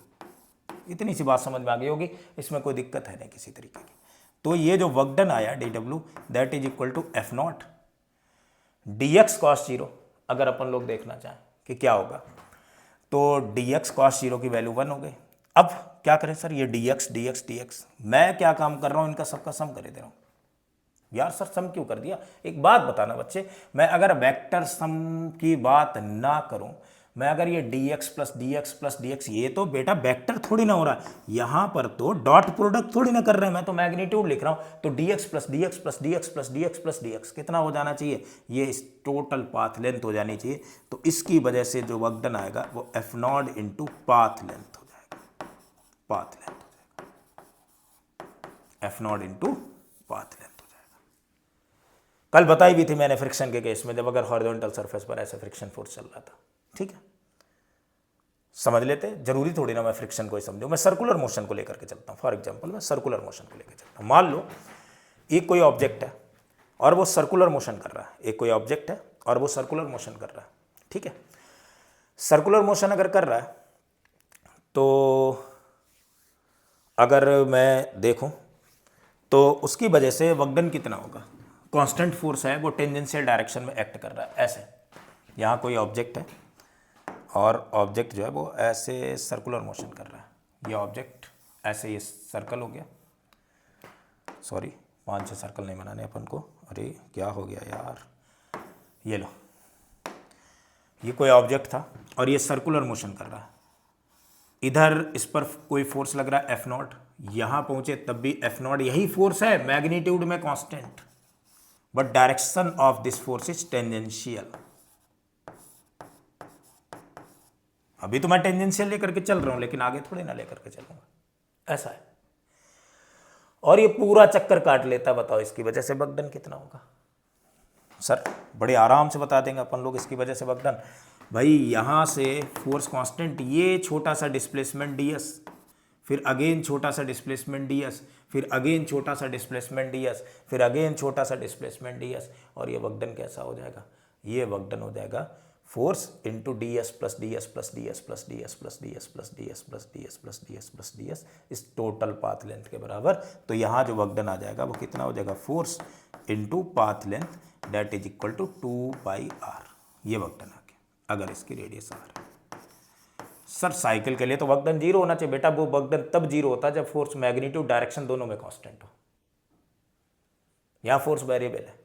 इतनी सी बात समझ में आ गई होगी, इसमें कोई दिक्कत है नहीं किसी तरीके की। तो ये जो वर्क डन आया dw that is equal to F naught dx cos 0। अगर अपन लोग देखना चाहें कि क्या होगा, तो dx कॉस 0 की वैल्यू 1 हो गई। अब क्या करें सर, ये dx dx dx, मैं क्या काम कर रहा हूं, इनका सबका सम करे दे रहा हूं। यार सर सम क्यों कर दिया, एक बात बताना बच्चे, मैं अगर वेक्टर सम की बात ना करूं, मैं अगर ये dx प्लस dx, ये तो बेटा वेक्टर थोड़ी ना हो रहा है, यहां पर तो डॉट प्रोडक्ट थोड़ी ना कर रहे हैं, मैं तो मैग्नीट्यूड लिख रहा हूं। तो dx plus dx plus dx plus dx plus dx कितना हो जाना चाहिए, ये टोटल पाथ लेंथ हो जानी चाहिए। तो इसकी वजह से जो वर्क डन आएगा वो F not into path length हो जाएगा, पाथ लेंथ हो जाएगा, F not into path length. कल बताई भी थी मैंने फ्रिक्शन के केस में, जब अगर हॉरिजॉन्टल सरफेस पर ऐसे फ्रिक्शन फोर्स चल रहा था, ठीक है, समझ लेते, जरूरी थोड़ी ना मैं फ्रिक्शन को ही समझूं, मैं सर्कुलर मोशन को लेकर के चलता हूं। फॉर एग्जांपल मैं सर्कुलर मोशन को लेकर चलता हूं। मान लो एक कोई ऑब्जेक्ट है और वो सर्कुलर मोशन कर रहा है, एक कोई ऑब्जेक्ट है और वो सर्कुलर मोशन कर रहा है, ठीक है। सर्कुलर मोशन अगर कर रहा है तो अगर मैं देखूं तो उसकी वजह से वर्क डन कितना होगा, कांस्टेंट फोर्स है वो टेंजेंशियल डायरेक्शन में एक्ट कर रहा है। ऐसे यहाँ कोई ऑब्जेक्ट है और ऑब्जेक्ट जो है वो ऐसे सर्कुलर मोशन कर रहा है, ये ऑब्जेक्ट ऐसे, ये सर्कल हो गया, सॉरी 5-6 सर्कल नहीं बनाने अपन को, अरे क्या हो गया यार, ये लो, ये कोई ऑब्जेक्ट था और ये सर्कुलर मोशन कर रहा है, इधर इस पर कोई फोर्स लग रहा है एफ नॉट, यहाँ पहुँचे तब भी एफ नॉट, यही फोर्स है मैग्नीट्यूड में constant, but direction of this force is tangential. अभी तो मैं टेंजेंशियल लेकर के चल रहा हूं, लेकिन आगे थोड़ी ना लेकर के चलूंगा, ऐसा है। और ये पूरा चक्कर काट लेता, बताओ इसकी वजह से वर्क डन कितना होगा? सर बड़े आराम से बता देंगे अपन लोग इसकी वजह से वर्क डन। भाई यहाँ से फोर्स कांस्टेंट, ये छोटा सा डिस्प्लेसमेंट ds, फिर अगेन छोटा सा डिस्प्लेसमेंट ds, फिर अगेन छोटा सा डिस्प्लेसमेंट ds, फिर अगेन छोटा सा डिस्प्लेसमेंट ds, और ये वर्क डन कैसा हो जाएगा? ये वर्क डन हो जाएगा force into ds plus ds plus ds plus ds plus ds plus ds plus ds plus ds plus ds इस टोटल पाथ लेंथ के बराबर। तो यहाँ जो वर्क डन आ जाएगा वो कितना हो जाएगा? Force into path length that is equal to 2/r। ये वर्क डन आ गया अगर इसकी रेडियस r है। सर साइकिल के लिए तो वर्क डन जीरो होना चाहिए बेटा। वो वर्क डन तब जीरो होता है जब फोर्स मैग्नीट्यूड डायरेक्शन दोनों में कांस्टेंट हो। यहां फोर्स वेरिएबल है,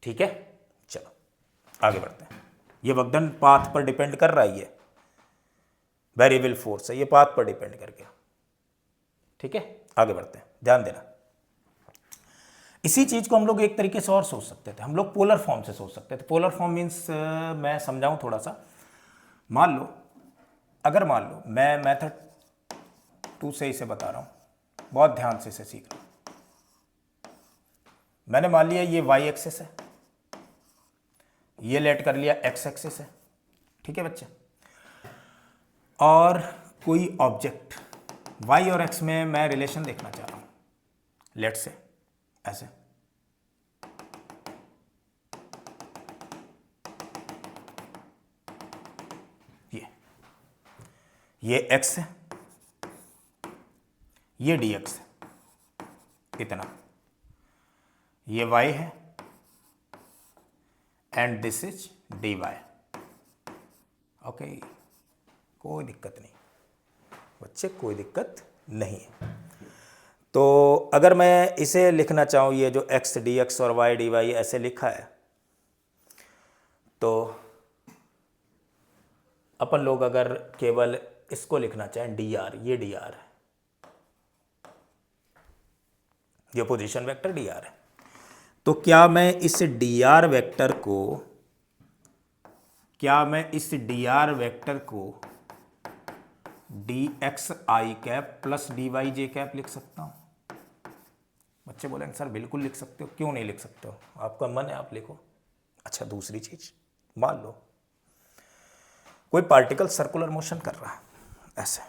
ठीक है। चलो आगे बढ़ते हैं। ये वर्क डन पाथ पर डिपेंड कर रहा है, ये वेरिएबल फोर्स है, ये पाथ पर डिपेंड कर गया, ठीक है। आगे बढ़ते हैं, ध्यान देना। इसी चीज को हम लोग एक तरीके से और सोच सकते थे, हम लोग पोलर फॉर्म से सोच सकते थे। पोलर फॉर्म मीन्स मैं समझाऊं थोड़ा सा। मान लो, अगर मान लो मैं मेथड 2 से इसे बता रहा हूं, बहुत ध्यान से इसे सीख रहा हूं। मैंने मान लिया ये y एक्सिस है, ये लेट कर लिया x एक्सिस है, ठीक है बच्चे। और कोई ऑब्जेक्ट y और x में मैं रिलेशन देखना चाह रहा हूं, लेट से ऐसे। ये x है, ये dx है, कितना, ये y है, and this is dy। Okay, कोई दिक्कत नहीं बच्चे, कोई दिक्कत नहीं है। तो अगर मैं इसे लिखना चाहूँ, ये जो x dx और y dy ऐसे लिखा है, तो अपन लोग अगर केवल इसको लिखना चाहें dr, ये dr है, ये पोजीशन वेक्टर dr है। तो क्या मैं इस dr वेक्टर को, dxi cap plus dy cap लिख सकता हूं? बच्चे बोलेंगे सर बिल्कुल लिख सकते हो, क्यों नहीं लिख सकते हो? आपका मन है, आप लिखो। अच्छा, दूसरी चीज, मान लो कोई पार्टिकल सर्कुलर मोशन कर रहा है ऐसे,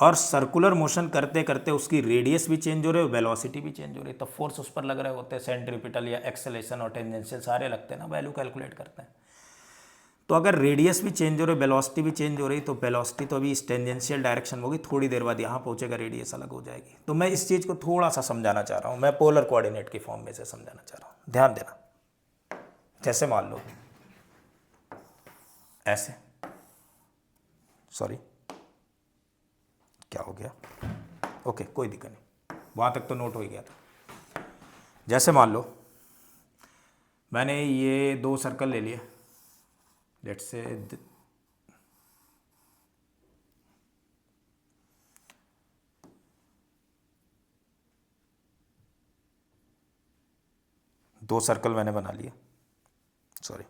और सर्कुलर मोशन करते करते उसकी रेडियस भी चेंज हो रही है, वेलोसिटी भी चेंज हो रही है, तो फोर्स उस पर लग रहे होते हैं, सेंट्रीपिटल या एक्सेलेरेशन और टेंजेंशियल सारे लगते हैं ना, वैल्यू कैलकुलेट करते हैं। तो अगर रेडियस भी चेंज हो रही, वेलोसिटी भी चेंज हो रही, तो वेलोसिटी तो अभी इस टेंजेंशियल डायरेक्शन होगी, थोड़ी देर बाद यहाँ पहुंचेगा, रेडियस अलग हो जाएगी। तो मैं इस चीज़ को थोड़ा सा समझाना चाह रहा हूँ, मैं पोलर कोऑर्डिनेट की फॉर्म में से समझाना चाह रहा हूँ, ध्यान देना। जैसे मान लो ऐसे, सॉरी क्या हो गया, ओके कोई दिक्कत नहीं, वहाँ तक तो नोट हो ही गया था। जैसे मान लो मैंने ये 2 सर्कल ले लिए, लेट्स से दो सर्कल मैंने बना लिए, सॉरी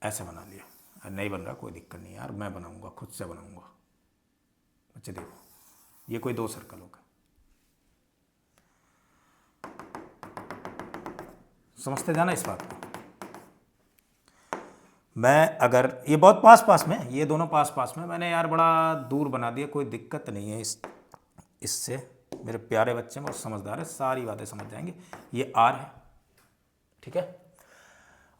ऐसे बना लिया। नहीं बन रहा, कोई दिक्कत नहीं यार, मैं बनाऊंगा, खुद से बनाऊंगा। बच्चे देखो, ये कोई 2 सर्कल हो गए, समझते जाना इस बात को। मैं अगर ये बहुत पास पास में, ये दोनों पास पास में, मैंने यार बड़ा दूर बना दिया, कोई दिक्कत नहीं है इससे। मेरे प्यारे बच्चे बहुत समझदार है, सारी बातें समझ जाएंगे। ये r है, ठीक है,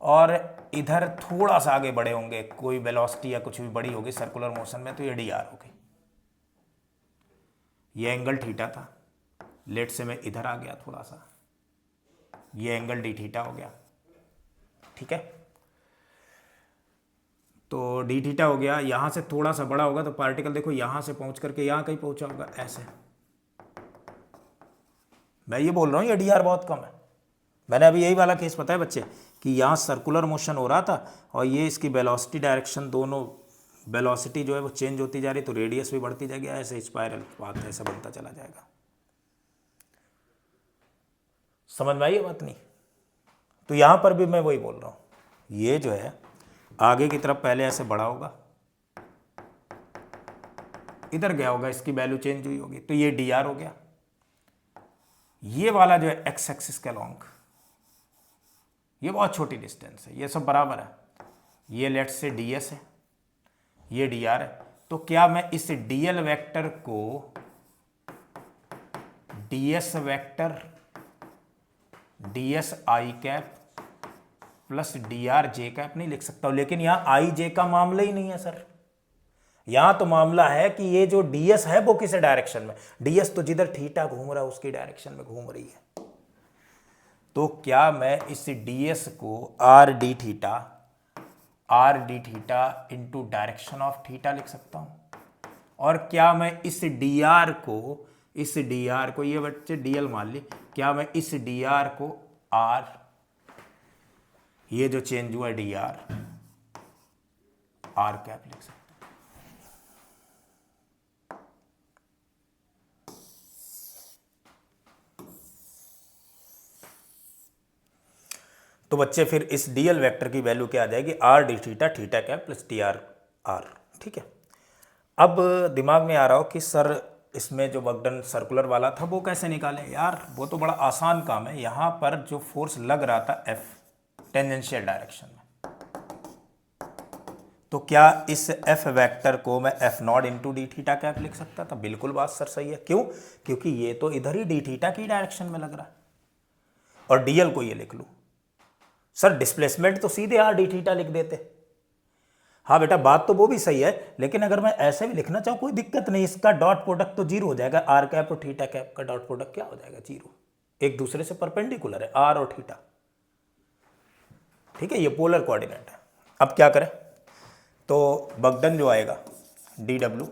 और इधर थोड़ा सा आगे बढ़े होंगे, कोई वेलोसिटी या कुछ भी बड़ी होगी सर्कुलर मोशन में, तो ये dr होगी। ये एंगल थीटा था, लेट से मैं इधर आ गया थोड़ा सा, ये एंगल डी थीटा हो गया, ठीक है। तो डी थीटा हो गया, यहां से थोड़ा सा बड़ा होगा तो पार्टिकल देखो यहां से पहुंच करके यहां कहीं पहुंचा होगा ऐसे। मैं ये बोल रहा हूं ये dr बहुत कम है। मैंने अभी यही वाला केस बताया बच्चे कि यहाँ सर्कुलर मोशन हो रहा था और ये इसकी वेलोसिटी डायरेक्शन, दोनों वेलोसिटी जो है वो चेंज होती जा रही, तो रेडियस भी बढ़ती जाएगी, ऐसे स्पाइरल पाथ ऐसा बनता चला जाएगा। समझ में आई ये बात? नहीं, तो यहाँ पर भी मैं वही बोल रहा हूँ, ये जो है आगे की तरफ पहले ऐसे बढ़ा होगा, इधर गया होगा, इसकी वैल्यू चेंज हुई होगी, तो ये डी आर हो गया। ये वाला जो है एक्स एक्सिस के अलॉन्ग, ये बहुत छोटी डिस्टेंस है, ये सब बराबर है। ये लेट से डी एस है, ये डी आर है। तो क्या मैं इस डी एल वैक्टर को D S vector D S I cap plus D R J cap नहीं लिख सकता हूं? लेकिन यहां आई जे का मामला ही नहीं है सर। यहां तो मामला है कि ये जो डी एस है वो किस डायरेक्शन में, डी एस तो जिधर थीटा घूम रहा है उसकी डायरेक्शन में घूम रही है। तो क्या मैं इस डी एस को R D theta into direction of theta लिख सकता हूं? और क्या मैं इस डी आर को ये बच्चे डी एल मान ली, क्या मैं इस डी आर को आर, ये जो चेंज हुआ डी आर कैप लिख सकता हूं? तो बच्चे फिर इस डीएल वेक्टर की वैल्यू क्या आ जाएगी, R D theta cap plus T R R. ठीक है, अब दिमाग में आ रहा हो कि सर इसमें जो बगडन सर्कुलर वाला था वो कैसे निकालें? यार वो तो बड़ा आसान काम है। यहाँ पर जो फोर्स लग रहा था एफ टेंजेंशियल डायरेक्शन में, तो क्या इस एफ वेक्टर को मैं F not into D theta cap लिख सकता था? बिल्कुल बात सर सही है। क्यों? क्योंकि ये तो इधर ही डी थीटा की डायरेक्शन में लग रहा है, और डीएल को ये लिख लूँ। सर डिस्प्लेसमेंट तो सीधे आर डी थीटा लिख देते। हाँ बेटा बात तो वो भी सही है, लेकिन अगर मैं ऐसे भी लिखना चाहूँ कोई दिक्कत नहीं, इसका डॉट प्रोडक्ट तो जीरो हो जाएगा। आर कैप और थीटा कैप का डॉट प्रोडक्ट क्या हो जाएगा? जीरो। एक दूसरे से परपेंडिकुलर है आर और थीटा। ठीक है, ये पोलर कोऑर्डिनेट है। अब क्या करें? तो बगडन जो आएगा D W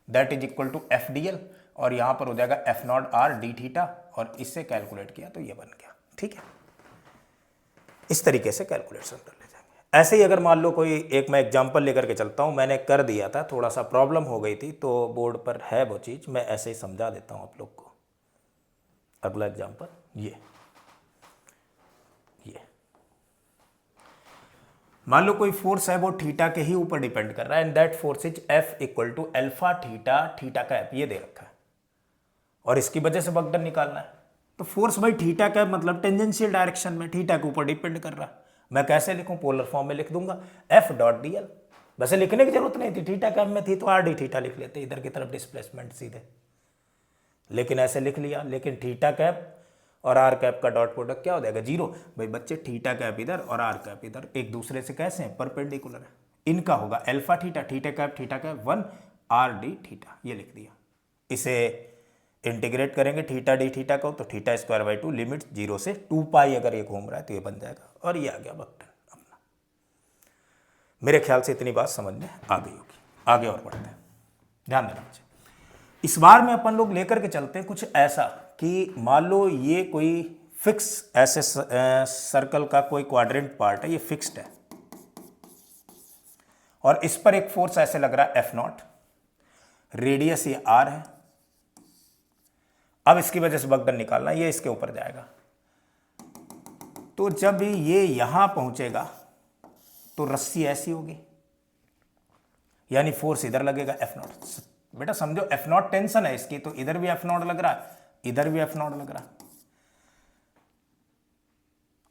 that is equal to F D L, और यहाँ पर हो जाएगा F naught R D theta, और इससे कैलकुलेट किया तो ये बन गया। ठीक है, इस तरीके से कैलकुलेशन कर ले जाएंगे। ऐसे ही अगर मान लो कोई एक मैं एग्जांपल लेकर के चलता हूँ, मैंने कर दिया था, थोड़ा सा प्रॉब्लम हो गई थी तो बोर्ड पर है वो चीज़, मैं ऐसे ही समझा देता हूँ आप लोग को। अगला एग्जांपल ये मान लो कोई फोर्स है वो थीटा के ही ऊपर डिपेंड कर रहा है, and that force is F equal to alpha theta cap, ये दे रखा है, और इसकी वजह से बगडन निकालना है। तो फोर्स भाई थीटा कैप मतलब टेंजेंशियल डायरेक्शन में थीटा के ऊपर डिपेंड कर रहा है। मैं कैसे लिखूं? पोलर फॉर्म में लिख दूंगा एफ डॉट डी एल। वैसे लिखने की जरूरत नहीं थी, थीटा कैप में थी तो आर डी थीटा लिख लेते, इधर की तरफ डिस्प्लेसमेंट सीधे, लेकिन ऐसे लिख लिया। लेकिन थीटा कैप और आर कैप का डॉट प्रोडक्ट क्या हो जाएगा? जीरो। भाई बच्चे थीटा कैप इधर और आर कैप इधर एक दूसरे से कैसे हैं? परपेंडिकुलर है। इनका होगा alpha theta cap 1 R D theta, ये लिख दिया। इसे इंटीग्रेट करेंगे थीटा डी थीटा को, तो थीटा स्क्वायर बाई 2 लिमिट 0 से 2 पाई अगर ये घूम रहा है तो ये बन जाएगा, और ये आ गया बगडन अपना। मेरे ख्याल से इतनी बात समझ में आ गई होगी। आगे और बढ़ते हैं, ध्यान देना मुझे। इस बार में अपन लोग लेकर के चलते हैं कुछ ऐसा कि मान लो ये कोई फिक्स ऐसे सर्कल का कोई क्वाड्रेंट पार्ट है, ये फिक्स्ड है, और इस पर एक फोर्स ऐसे लग रहा है एफ नॉट, रेडियस ये आर है। अब इसकी वजह से बगडन निकालना, ये इसके ऊपर जाएगा। तो जब ये यहां पहुंचेगा तो रस्सी ऐसी होगी, यानी फोर्स इधर लगेगा एफ नॉट। बेटा समझो एफ नॉट टेंशन है इसकी, तो इधर भी एफ नॉट लग रहा है, इधर भी एफ नॉट लग रहा है।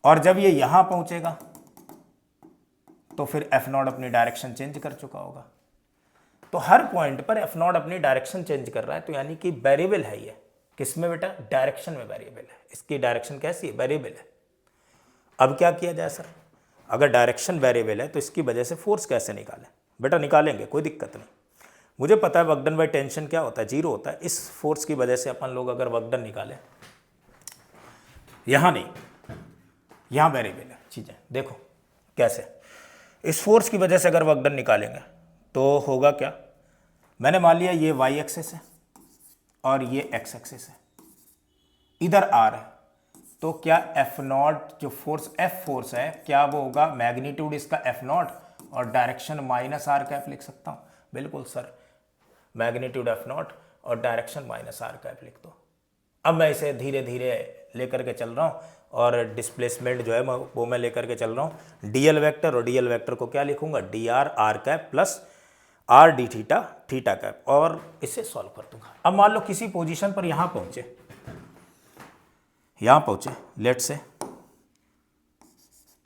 और जब ये यहां पहुंचेगा तो फिर एफ नॉट अपनी डायरेक्शन चेंज कर चुका होगा। तो हर पॉइंट पर एफ नॉट अपनी डायरेक्शन चेंज कर रहा है, तो यानी कि वेरिएबल है ये। किसमें बेटा? डायरेक्शन में वेरिएबल है। इसकी डायरेक्शन कैसी है? वेरिएबल है। अब क्या किया जाए सर? अगर डायरेक्शन वेरिएबल है तो इसकी वजह से फोर्स कैसे निकालें? बेटा निकालेंगे, कोई दिक्कत नहीं। मुझे पता है बगडन बाई टेंशन क्या होता है? जीरो होता है। इस फोर्स की वजह से अपन लोग अगर बगडन निकालें, यहां नहीं, यहां वेरिएबल है चीजें। देखो कैसे, इस फोर्स की वजह से अगर बगडन निकालेंगे तो होगा क्या? मैंने मान लिया ये वाई एक्सिस है और ये एक्स एक्सिस है, इधर आर है, तो क्या एफ नॉट जो फोर्स एफ फोर्स है, क्या वो होगा मैग्नीट्यूड इसका एफ नॉट और डायरेक्शन माइनस आर कैप लिख सकता हूं? बिल्कुल सर, मैग्नीट्यूड एफ नॉट और डायरेक्शन माइनस आर कैप लिख दो। अब मैं इसे धीरे धीरे लेकर के चल रहा हूँ और डिस्प्लेसमेंट जो है वो मैं लेकर के चल रहा हूँ डीएल वेक्टर, और डीएल वेक्टर को क्या लिखूंगा, D are are cap plus R D theta theta cap, और इसे सॉल्व कर दूंगा। अब मान लो किसी पोजीशन पर यहाँ पहुँचे, लेट से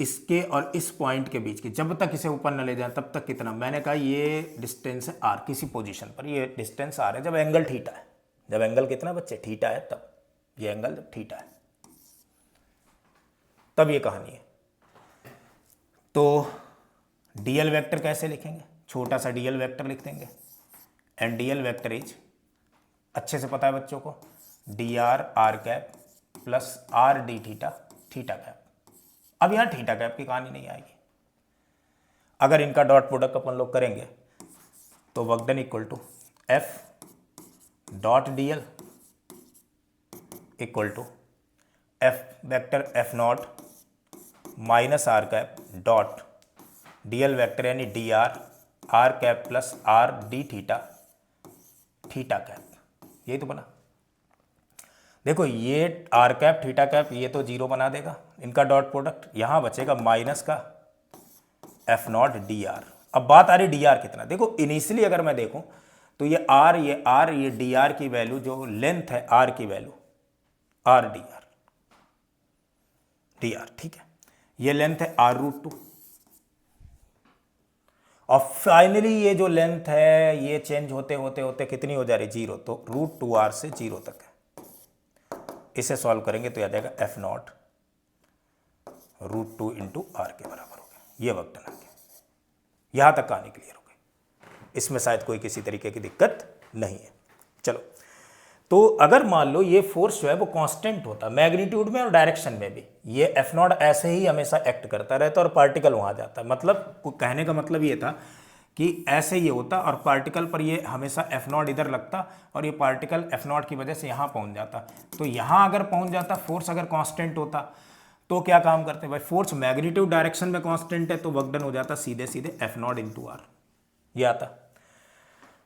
इसके और इस पॉइंट के बीच की, जब तक इसे ऊपर न ले जाए तब तक कितना, मैंने कहा ये डिस्टेंस है आर, किसी पोजीशन पर ये डिस्टेंस आर है जब एंगल थीटा है। जब एंगल कितना बच्चे, थीटा है, तब ये एंगल जब थीटा है तब ये कहानी है। तो डीएल वेक्टर कैसे लिखेंगे, छोटा सा डीएल वेक्टर लिख देंगे, एंड डीएल वेक्टर इज, अच्छे से पता है बच्चों को, D are are cap plus R D theta theta cap. अब यहां थीटा कैप की कहानी नहीं आएगी। अगर इनका डॉट प्रोडक्ट अपन लोग करेंगे तो work done equal to F dot dl equal to f vector f naught minus r cap dot dl vector यानी d are are cap plus R D theta theta cap. यही तो बना। देखो ये are cap theta cap ये तो zero बना देगा, इनका डॉट प्रोडक्ट, यहां बचेगा माइनस का एफ नॉट डी आर। अब बात आ रही डी आर कितना, देखो इनिशियली अगर मैं देखूं तो ये आर ये डी आर की वैल्यू जो लेंथ है आर की वैल्यू आर डी आर, ठीक है, ये लेंथ है आर रूट टू, और फाइनली ये जो लेंथ है ये चेंज होते होते होते कितनी हो जा रही, जीरो, तो रूट टू आर से जीरो तक है। इसे सॉल्व करेंगे तो आ जाएगा F naught root two into R के बराबर हो गया। ये वक्त डन आ गया। यहां तक कहानी क्लियर हो गई, इसमें शायद कोई किसी तरीके की दिक्कत नहीं है। चलो, तो अगर मान लो ये फोर्स जो है वो कांस्टेंट होता मैग्नीट्यूड में और डायरेक्शन में भी, ये एफ नॉट ऐसे ही हमेशा एक्ट करता रहता और पार्टिकल वहां जाता है, मतलब कहने का मतलब ये था कि ऐसे ये होता और पार्टिकल पर ये हमेशा एफ नॉट इधर लगता और ये पार्टिकल एफ नॉट की वजह से यहाँ पहुँच जाता। तो यहाँ अगर पहुँच जाता, फोर्स अगर कांस्टेंट होता तो क्या काम करते भाई, फोर्स मैग्नीट्यूड डायरेक्शन में कांस्टेंट है तो वर्क डन हो जाता सीधे सीधे एफ नॉट इंटू आर, ये आता।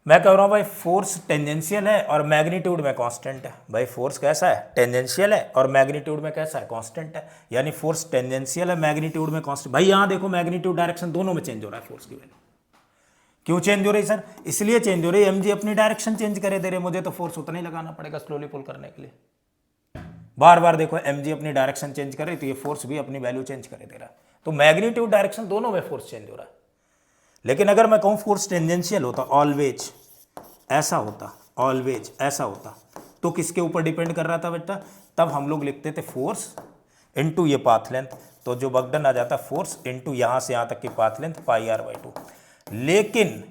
मैं कह रहा हूँ भाई फोर्स टेंजेंशियल है और मैग्नीट्यूड में कांस्टेंट है। भाई फोर्स कैसा है, टेंजेंशियल है और मैग्नीट्यूड में कैसा है, कांस्टेंट है। यानी फोर्स टेंजेंशियल है, मैग्नीट्यूड में कांस्टेंट। भाई यहाँ देखो मैग्नीट्यूड डायरेक्शन दोनों में चेंज हो रहा है फोर्स की वैल्यू। क्यों चेंज हो रही सर, इसलिए चेंज हो रही है एमजी अपनी डायरेक्शन चेंज करे दे रहे, मुझे तो फोर्स उतना ही लगाना पड़ेगा स्लोली पुल करने के लिए। बार बार देखो एमजी अपनी डायरेक्शन चेंज करे तो ये फोर्स भी अपनी वैल्यू चेंज करे दे रहा है। तो मैग्नीट्यूड डायरेक्शन दोनों में फोर्स चेंज हो रहा है। लेकिन अगर मैं कहूँ फोर्स टेंजेंशियल होता, ऑलवेज ऐसा होता, ऑलवेज ऐसा होता, तो किसके ऊपर डिपेंड कर रहा था बेटा, तब हम लोग लिखते थे फोर्स इनटू ये पाथ लेंथ, तो जो वर्क डन आ जाता फोर्स इनटू यहाँ से यहाँ तक की path length pi R by two. लेकिन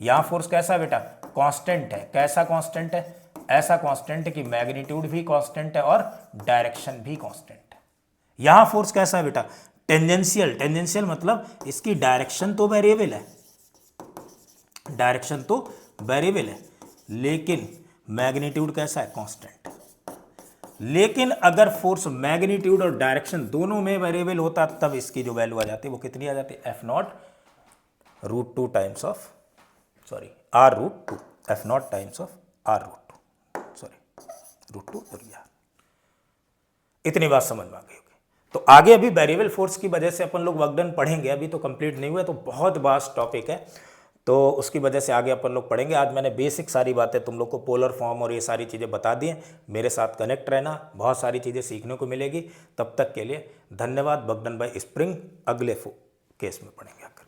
यहाँ फोर्स कैसा बेटा, कांस्टेंट है। कैसा कांस्टेंट है, ऐसा कांस्टेंट है कि मैग्नीट्यूड भी कांस्टेंट है और डायरेक्शन भी कांस्टेंट है। यहाँ फोर्स कैसा है बेटा, टेंजेंशियल। टेंजेंशियल मतलब इसकी डायरेक्शन तो वेरिएबल है, डायरेक्शन तो वेरिएबल है, लेकिन मैग्नीट्यूड कैसा है, कांस्टेंट। लेकिन अगर फोर्स मैग्नीट्यूड और डायरेक्शन दोनों में वेरिएबल होता तब इसकी जो वैल्यू आ जाती है वो कितनी आ जाती है, F naught root two times of, sorry R root two, F naught times of R root two, sorry root two और यार। इतनी बात समझ में आ गई होगी। तो आगे अभी वेरिएबल फोर्स की वजह से अपन लोग वर्क डन पढ़ेंगे, अभी तो कंप्लीट नहीं हुआ, तो बहुत वास्ट टॉपिक है, तो उसकी वजह से आगे अपन लोग पढ़ेंगे। आज मैंने बेसिक सारी बातें तुम लोग को, पोलर फॉर्म और ये सारी चीज़ें बता दी हैं। मेरे साथ कनेक्ट रहना, बहुत सारी चीज़ें सीखने को मिलेगी। तब तक के लिए धन्यवाद। वर्क डन बाय स्प्रिंग अगले केस में पढ़ेंगे आकर।